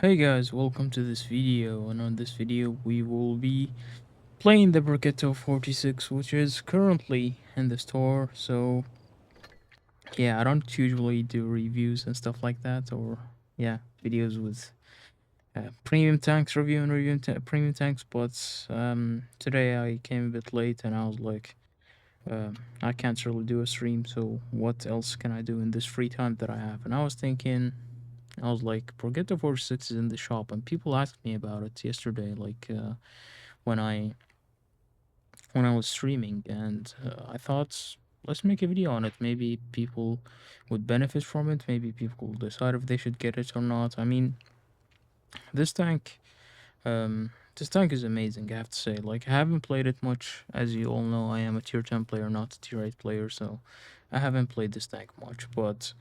Hey guys, welcome to this video, and on this video we will be playing the Progetto 46, which is currently in the store. So yeah, I don't usually do reviews and stuff like that, or yeah, videos with premium tanks, reviewing premium tanks, but today I came a bit late and I was like, I can't really do a stream, so what else can I do in this free time that I have? And I was thinking, I was like, Progetto 46 is in the shop, and people asked me about it yesterday, like when I was streaming, and I thought, let's make a video on it. Maybe people would benefit from it. Maybe people will decide if they should get it or not. I mean, this tank, this tank is amazing. I have to say. Like, I haven't played it much, as you all know. I am a tier 10 player, not a tier 8 player, so I haven't played this tank much. But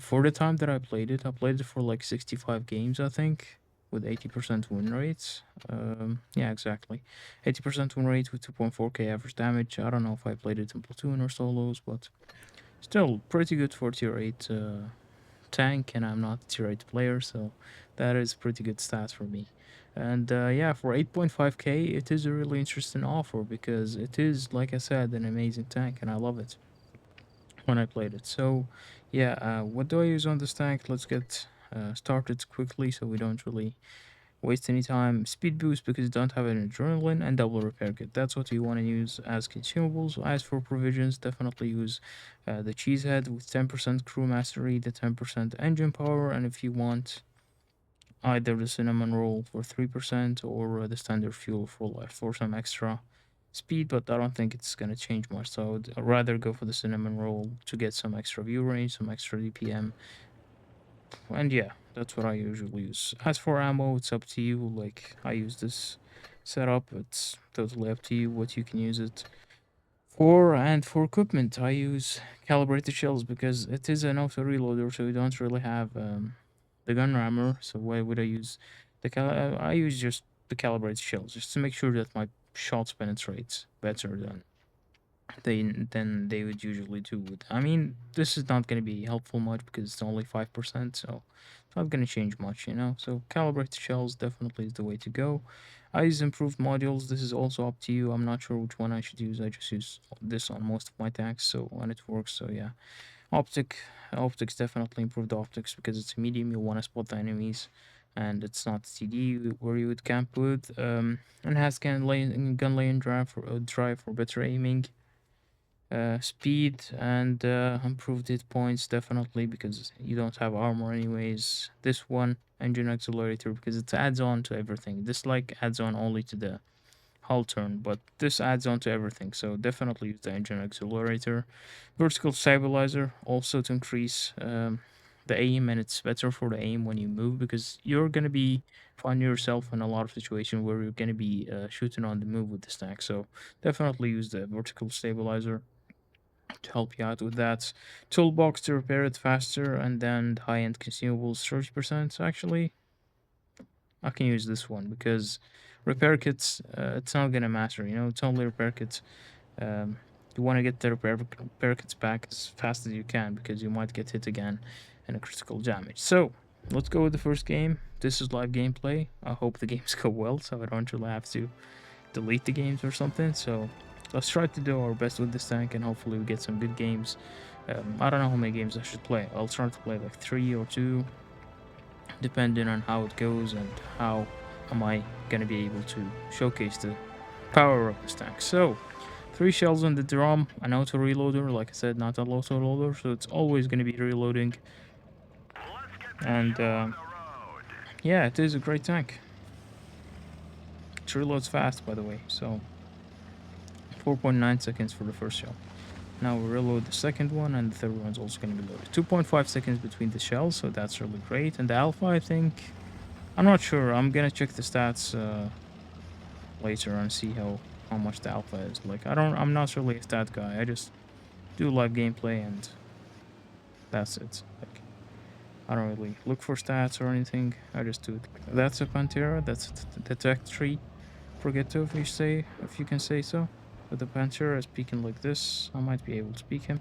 for the time that I played it for like 65 games, I think, with 80% win rates. Yeah, exactly. 80% win rate with 2.4k average damage. I don't know if I played it in platoon or solos, but still pretty good for tier 8 tank, and I'm not a tier 8 player, so that is pretty good stats for me. And yeah, for 8.5k, it is a really interesting offer because it is, like I said, an amazing tank, and I love it when I played it. So yeah, what do I use on this tank? Let's get started quickly so we don't really waste any time. Speed boost because you don't have an adrenaline, and double repair kit. That's what you want to use as consumables. As for provisions, definitely use the cheese head with 10% crew mastery, the 10% engine power, and if you want either the cinnamon roll for 3% or the standard fuel for some extra speed, but I don't think it's gonna change much. So I'd rather go for the cinnamon roll to get some extra view range, some extra DPM, and yeah, that's what I usually use. As for ammo, it's up to you. Like, I use this setup, it's totally up to you what you can use it for. And for equipment, I use calibrated shells because it is an auto reloader, so you don't really have the gun rammer. So why would I use I use just the calibrated shells just to make sure that my shots penetrates better than they would usually do. I mean, this is not going to be helpful much because it's only 5%, so it's not going to change much, you know. So calibrated shells definitely is the way to go. I use improved modules. This is also up to you. I'm not sure which one I should use. I just use this on most of my tanks, so and it works. So yeah, optic optics, definitely improved optics because it's a medium. You want to spot the enemies. And it's not CD where you would camp with. Enhanced gun lane drive for better aiming, speed, and improved hit points, definitely because you don't have armor anyways. This one, engine accelerator, because it adds on to everything. This like adds on only to the hull turn, but this adds on to everything, so definitely use the engine accelerator. Vertical stabilizer, also to increase the aim, and it's better for the aim when you move because you're gonna be find yourself in a lot of situations where you're gonna be shooting on the move with the stack, so definitely use the vertical stabilizer to help you out with that. Toolbox to repair it faster, and then the high-end consumables 30%. So actually, I can use this one because repair kits, it's not gonna matter, you know, it's only repair kits. Um, you want to get the repair kits back as fast as you can because you might get hit again and a critical damage. So let's go with the first game. This is live gameplay. I hope the games go well so I don't really have to delete the games or something. So let's try to do our best with this tank and hopefully we get some good games. I don't know how many games I should play. I'll try to play like 3 or 2, depending on how it goes and how am I gonna be able to showcase the power of this tank. So 3 shells on the drum, an auto reloader, like I said, not a auto loader, so it's always gonna be reloading. And yeah, it is a great tank. It reloads fast, by the way, so 4.9 seconds for the first shell. Now we reload the second one, and the third one's also going to be loaded. 2.5 seconds between the shells, so that's really great. And the alpha, I think, I'm not sure. I'm gonna check the stats later and see how much the alpha is. Like, I'm not really a stat guy. I just do live gameplay, and that's it. Like, I don't really look for stats or anything. I just do it. That's a Pantera. That's the Tech Tree Progetto, if you can say so. With the Pantera speaking like this, I might be able to speak him.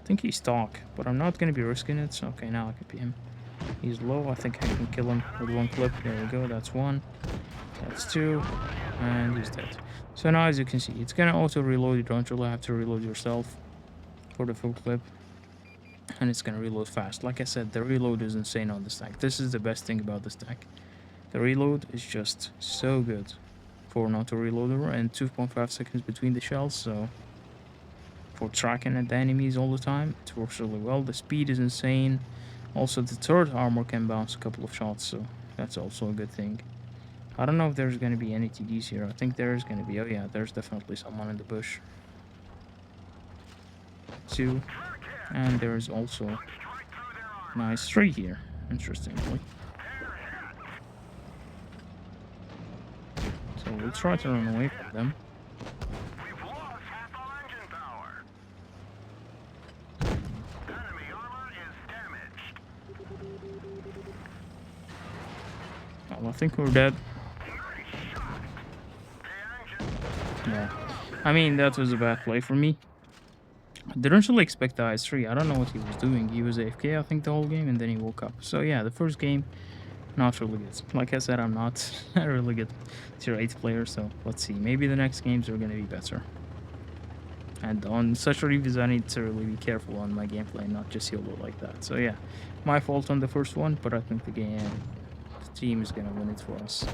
I think he's talk, but I'm not gonna be risking it. So okay, now I can be him. He's low. I think I can kill him with one clip. There we go. That's one. That's two. And he's dead. So now, as you can see, it's gonna auto reload. You don't really have to reload yourself for the full clip, and it's gonna reload fast. Like I said, the reload is insane on this tank. This is the best thing about this tank. The reload is just so good for an auto reloader, and 2.5 seconds between the shells. So for tracking at the enemies all the time, it works really well. The speed is insane. Also, the third armor can bounce a couple of shots, so that's also a good thing. I don't know if there's going to be any TDs here. I think there's going to be. Oh yeah, there's definitely someone in the bush. Two. And there's also nice three here, interestingly. So we'll try to run away from them. Well, I think we're dead. Yeah. I mean, that was a bad play for me. I didn't really expect the IS-3. I don't know what he was doing. He was AFK, I think, the whole game, and then he woke up. So yeah, the first game, not really good. Like I said, I'm not a really good tier 8 player, so let's see. Maybe the next games are gonna be better. And on such reviews, I need to really be careful on my gameplay, not just YOLO like that. So yeah, my fault on the first one, but I think the team is gonna win it for us.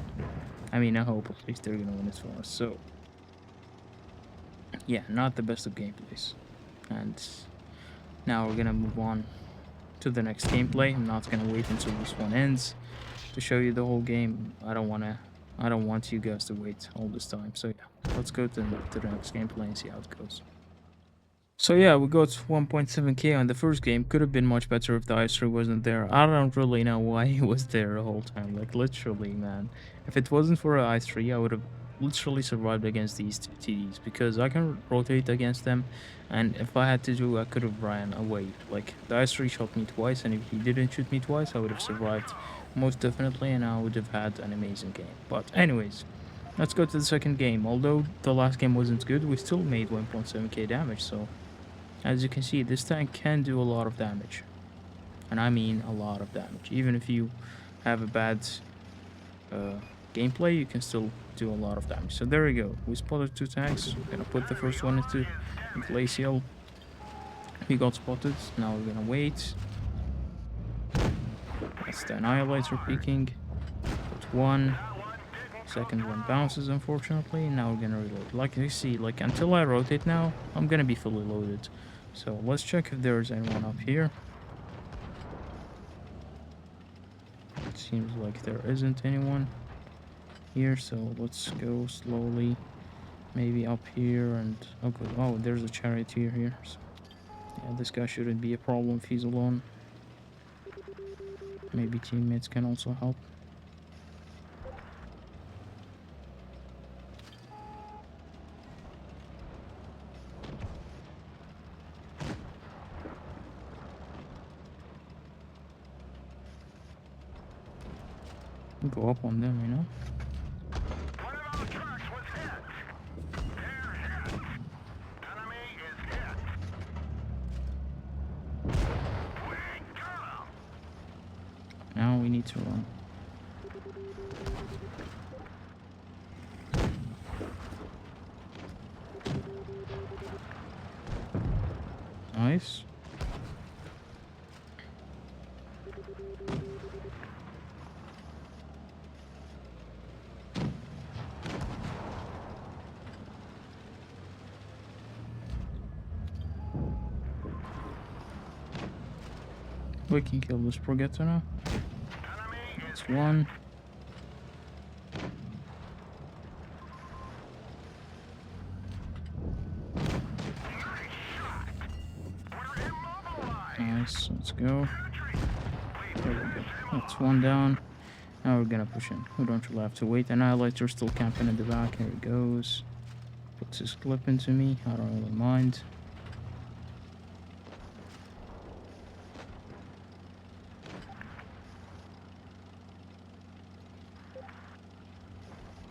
I mean, I hope at least they're gonna win it for us. So yeah, not the best of gameplays. And now we're gonna move on to the next gameplay. I'm not gonna wait until this one ends to show you the whole game. I don't want you guys to wait all this time. So yeah, let's go to the next gameplay and see how it goes. So yeah, we got 1.7k on the first game. Could have been much better if the IS-3 wasn't there. I don't really know why he was there the whole time. Like, literally, man. If it wasn't for the IS-3, I would have literally survived against these two TDs, because I can rotate against them, and if I had to do, I could have ran away. Like, the IS-3 shot me twice, and if he didn't shoot me twice, I would have survived most definitely, and I would have had an amazing game. But anyways, let's go to the second game. Although the last game wasn't good, we still made 1.7k damage, so as you can see, this tank can do a lot of damage. And I mean a lot of damage. Even if you have a bad gameplay, you can still do a lot of damage. So there we go. We spotted two tanks. We're gonna put the first one into glacial. He got spotted. Now we're gonna wait. That's the annihilator peeking. Put one. Second one bounces, unfortunately. Now we're gonna reload. Like you see, like until I rotate now, I'm gonna be fully loaded. So let's check if there's anyone up here. It seems like there isn't anyone here, so let's go slowly. Maybe up here and oh good. Oh, there's a charioteer here. So, yeah, this guy shouldn't be a problem if he's alone. Maybe teammates can also help. Go up on them, you know? One of our trucks was hit. They're hit. Enemy is hit. We got him. Now we need to run. Nice. We can kill this Progetto now. That's one. Nice, let's go. There we go. That's one down. Now we're gonna push in. We don't really have to wait. Annihilator's still camping in the back. Here he goes. Puts his clip into me. I don't really mind.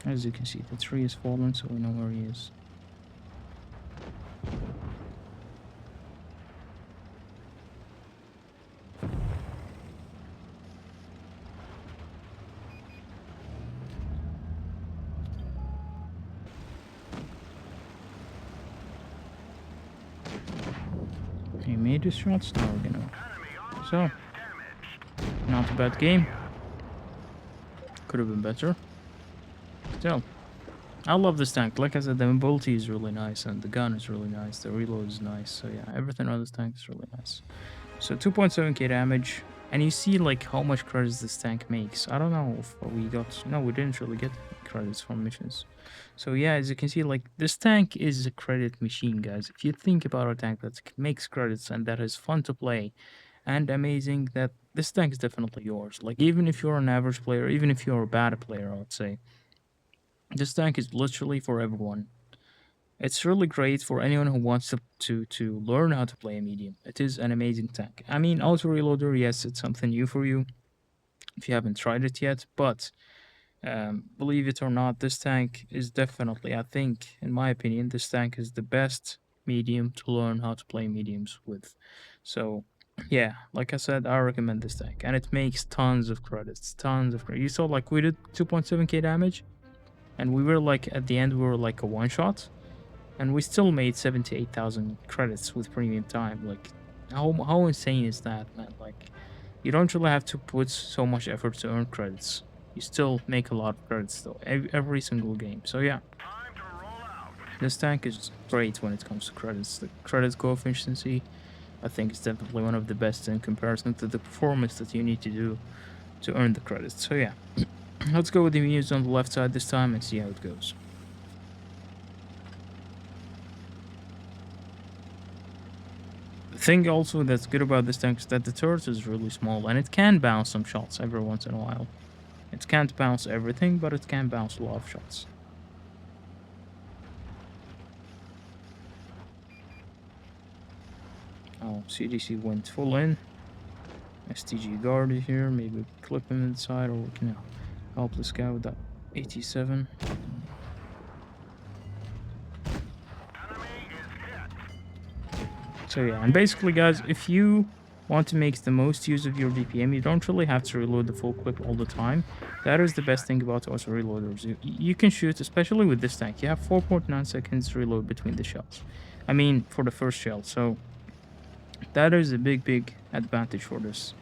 As you can see, the tree is fallen, so we know where he is. He made his shots. Now we're gonna. Enemy armor So, is damaged. not a bad game. Could have been better. Still, I love this tank. Like I said, the mobility is really nice, and the gun is really nice. The reload is nice. So yeah, everything on this tank is really nice. So 2.7k damage, and you see like how much credits this tank makes. I don't know if we got. No, we didn't really get credits from missions. So yeah, as you can see, like this tank is a credit machine, guys. If you think about a tank that makes credits and that is fun to play and amazing, that this tank is definitely yours. Like even if you're an average player, even if you're a bad player, I would say this tank is literally for everyone. It's really great for anyone who wants to learn how to play a medium. It is an amazing tank. I mean, auto reloader, yes, it's something new for you if you haven't tried it yet. But believe it or not, this tank is definitely, I think, in my opinion, this tank is the best medium to learn how to play mediums with. So yeah, like I said, I recommend this tank, and it makes tons of credits, tons of credits. You saw like we did 2.7k damage, and we were like at the end we were like a one shot, and we still made 78,000 credits with premium time. Like, how insane is that, man? Like, you don't really have to put so much effort to earn credits. You still make a lot of credits though, every single game. So yeah, Time to roll out. this tank is great when it comes to credits. The credit coefficiency, I think, is definitely one of the best in comparison to the performance that you need to do to earn the credits. So yeah, let's go with the menus on the left side this time and see how it goes. The thing also that's good about this tank is that the turret is really small and it can bounce some shots every once in a while. It can't bounce everything, but it can bounce a lot of shots. Oh, CDC went full in. STG guard is here. Maybe clip him inside, or we can help this guy with that 87. Enemy is hit. So yeah, and basically, guys, if you want to make the most use of your DPM, you don't really have to reload the full clip all the time. That is the best thing about auto reloaders. You can shoot, especially with this tank. You have 4.9 seconds reload between the shells. I mean, for the first shell. So that is a big advantage for this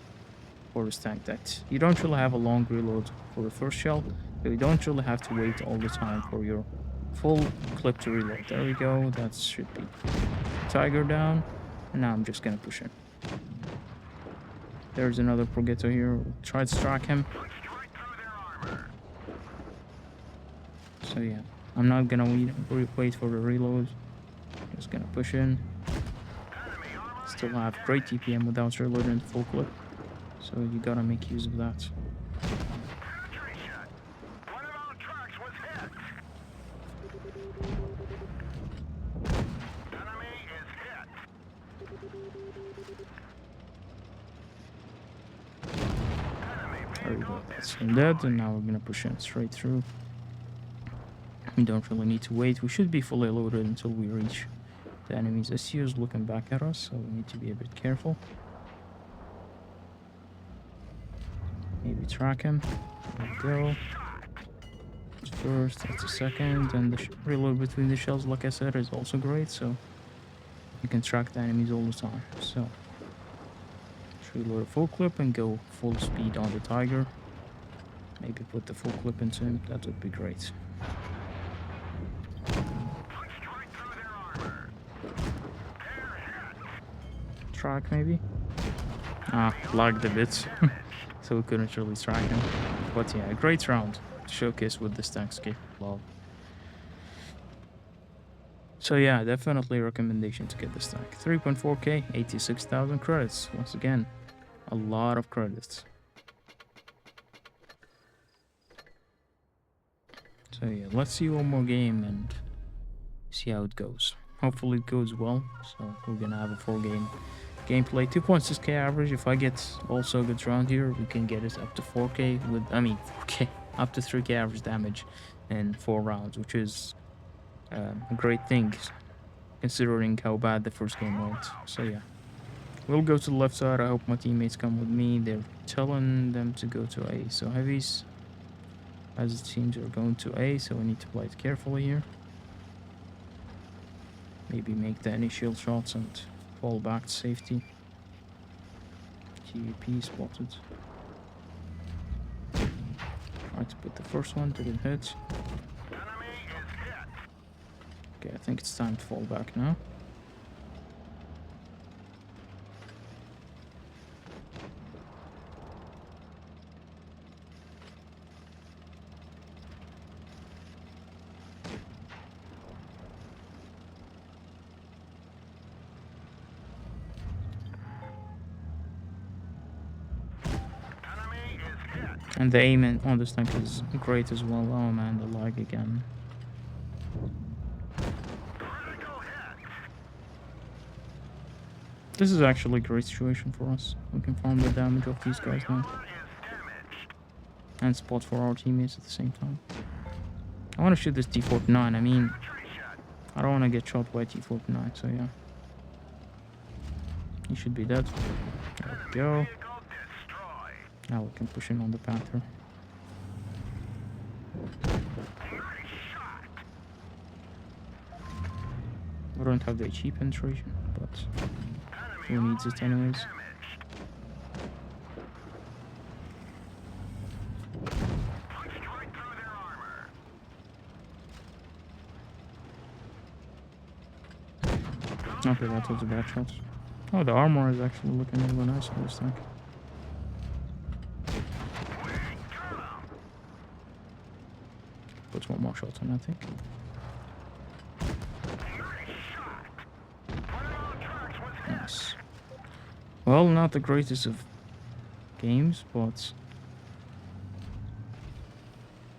tank. That you don't really have a long reload for the first shell. So you don't really have to wait all the time for your full clip to reload. There we go. That should be Tiger down. And now I'm just gonna push in. There's another Progetto here. Try to strike him. Strike through their armor. So yeah, I'm not gonna wait for the reload. Just gonna push in. Enemy armor Still have great TPM without reloading the full clip. So you gotta make use of that. penetration. One of our trucks was hit. Enemy is hit. Enemy There we vehicle go. is That's him dead, and now we're gonna push in straight through. We don't really need to wait. We should be fully loaded until we reach the enemy's SU is looking back at us, so we need to be a bit careful. Maybe track him. There we go. That's first, that's the second, and the reload between the shells, like I said, is also great, so you can track the enemies all the time. So, let's reload a full clip and go full speed on the Tiger. Maybe put the full clip into him, that would be great. strike through their armor. Track maybe? Ah, lagged a bit, so we couldn't really track him. But yeah, a great round to showcase what this tank's capable of. So yeah, definitely a recommendation to get this tank. 3.4k, 86,000 credits. Once again, a lot of credits. So yeah, let's see one more game and see how it goes. Hopefully it goes well. So we're gonna have a 4 game gameplay. 2.6k average. If I get also a good round here, we can get it up to 4k with, I mean 4k, up to 3k average damage in 4 rounds, which is a great thing considering how bad the first game went. So yeah, we'll go to the left side. I hope my teammates come with me. They're telling them to go to A. So heavies, as it seems, are going to A, so we need to play it carefully here. Maybe make the initial shots and Fall back to safety. TAP spotted. Tried to put the first one, didn't hit. Enemy is hit. Okay, I think it's time to fall back now. Enemy is hit. And the aim on this tank is great as well. Oh man, the lag again. Critical hit. This is actually a great situation for us. We can farm the damage of these guys now. Armor is damaged. And spot for our teammates at the same time. I want to shoot this T-49. I mean, Penetration. I don't want to get shot by T-49, so yeah. He should be dead. There we go. Vehicle destroyed. Now we can push in on the Panther. Nice shot. We don't have the HE penetration, but Enemy who needs it anyways? damaged. Punched right through their armor. Okay, that was a bad shot. Oh, the armor is actually looking really nice on this tank. Put one more shot on, I think. Nice. Well, not the greatest of games, but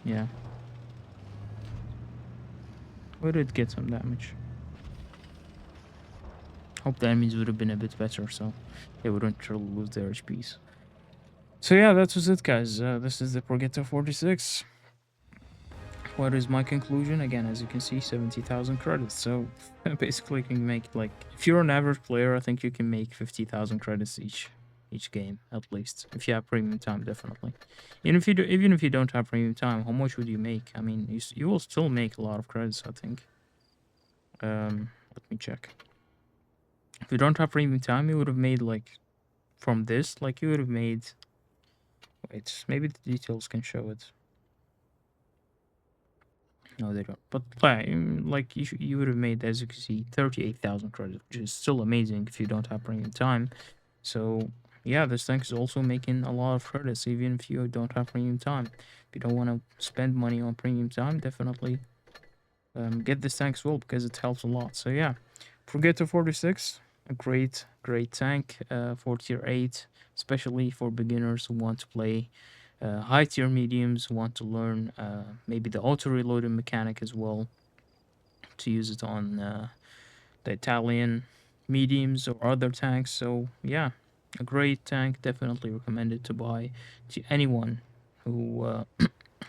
yeah. We did get some damage. Hope the enemies would have been a bit better, so they wouldn't really lose their HPs. So yeah, that was it, guys. This is the Progetto 46. What is my conclusion? Again, as you can see, 70,000 credits. So basically, you can make like, if you're an average player, I think you can make 50,000 credits each game at least. If you have premium time, definitely. Even if you don't have premium time, how much would you make? I mean, you will still make a lot of credits, I think. Let me check. If you don't have premium time, you would have made like from this, like you would have made. Wait, maybe the details can show it. No, they don't. But like you would have made, as you can see, 38,000 credits, which is still amazing if you don't have premium time. So yeah, this tank is also making a lot of credits, even if you don't have premium time. If you don't want to spend money on premium time, definitely get this tank as well because it helps a lot. So yeah, Progetto 46, a great tank for tier 8, especially for beginners who want to play high tier mediums, who want to learn maybe the auto reloading mechanic as well, to use it on the Italian mediums or other tanks. So yeah, a great tank, definitely recommended to buy to anyone who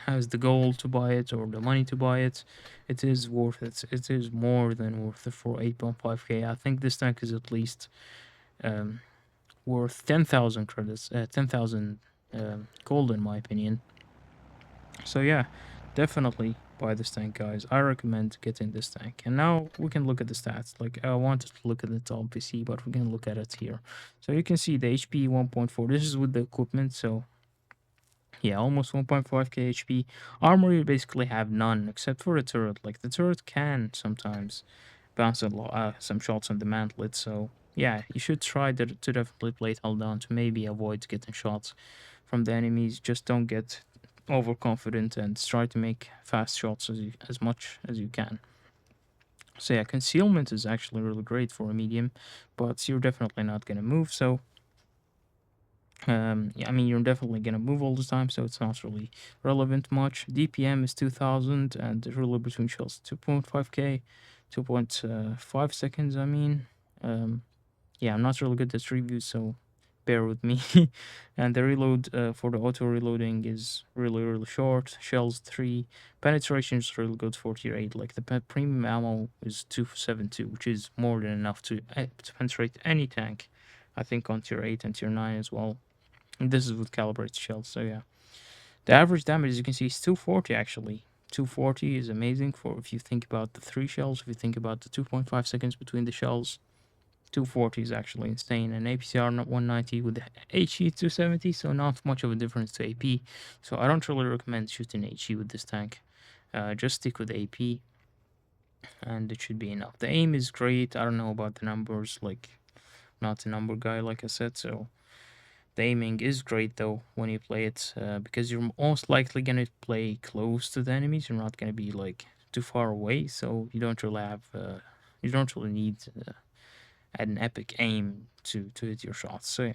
has the goal to buy it or the money to buy it. It is worth it. It is more than worth it for 8.5k. I think this tank is at least um, worth 10,000 credits, 10,000 gold in my opinion. So yeah, definitely buy this tank, guys. I recommend getting this tank. And now we can look at the stats. Like I wanted to look at it on PC, but we can look at it here. So you can see the HP 1.4. This is with the equipment, so yeah, almost 1.5k HP. Armor you basically have none, except for the turret. Like the turret can sometimes bounce some shots on the mantlet. So yeah, you should try to definitely play it held down to maybe avoid getting shots from the enemies. Just don't get overconfident and try to make fast shots as much as you can. So yeah, concealment is actually really great for a medium, but you're definitely not gonna move. So yeah, I mean you're definitely gonna move all the time, so it's not really relevant much. DPM is 2000, and the ruler between shells 2.5k, 2.5 seconds. I mean, yeah, I'm not really good at reviews, so bear with me. And the reload for the auto reloading is really short. Shells 3, penetration is really good for tier 8. Like the premium ammo is 272, which is more than enough to penetrate any tank. I think on tier 8 and tier 9 as well. And this is with calibrated shells, so yeah. The average damage, as you can see, is 240 actually. 240 is amazing for if you think about the 3 shells, if you think about the 2.5 seconds between the shells. 240 is actually insane, and APCR not 190 with the HE 270, so not much of a difference to AP. So I don't really recommend shooting HE with this tank. Just stick with AP, and it should be enough. The aim is great. I don't know about the numbers, like not a number guy, like I said. So the aiming is great though when you play it, because you're most likely gonna play close to the enemies. You're not gonna be like too far away, so you don't really need an epic aim to hit your shots. So yeah.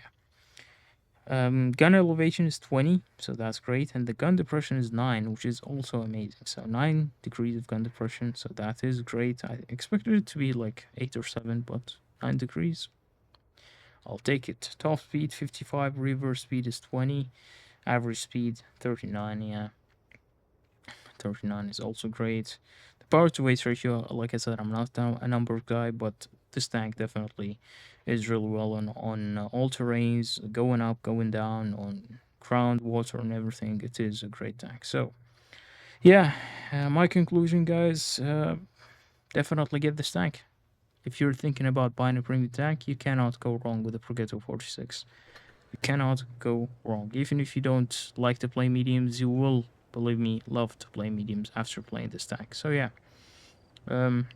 Gun elevation is 20, so that's great, and the gun depression is 9, which is also amazing. So 9 degrees of gun depression, so that is great. I expected it to be like 8 or 7, but 9 degrees, I'll take it. Top speed 55, reverse speed is 20, average speed 39. Yeah, 39 is also great. The power to weight ratio, like I said, I'm not a number guy, but this tank definitely is really well on all terrains, going up, going down, on ground, water, and everything. It is a great tank. So yeah, my conclusion, guys, definitely get this tank. If you're thinking about buying a premium tank, you cannot go wrong with the Progetto 46. You cannot go wrong. Even if you don't like to play mediums, you will, believe me, love to play mediums after playing this tank. So yeah, um,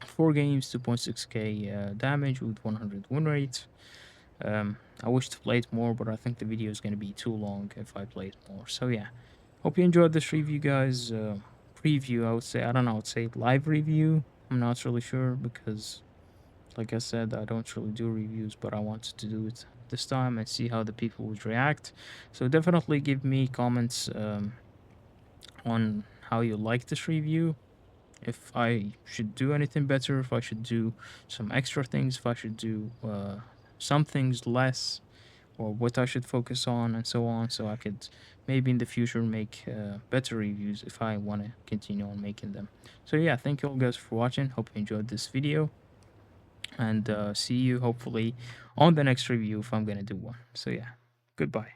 4 games, 2.6k damage with 100 win rate. I wish to play it more, but I think the video is going to be too long if I play it more. So yeah, hope you enjoyed this review, guys. Preview, I would say. I don't know. I would say live review. I'm not really sure because, like I said, I don't really do reviews, but I wanted to do it this time and see how the people would react. So definitely give me comments on how you like this review. If I should do anything better, if I should do some extra things, if I should do some things less, or what I should focus on, and so on, so I could maybe in the future make better reviews if I want to continue on making them. So yeah, thank you all guys for watching. Hope you enjoyed this video, and see you hopefully on the next review if I'm gonna do one. So yeah, goodbye.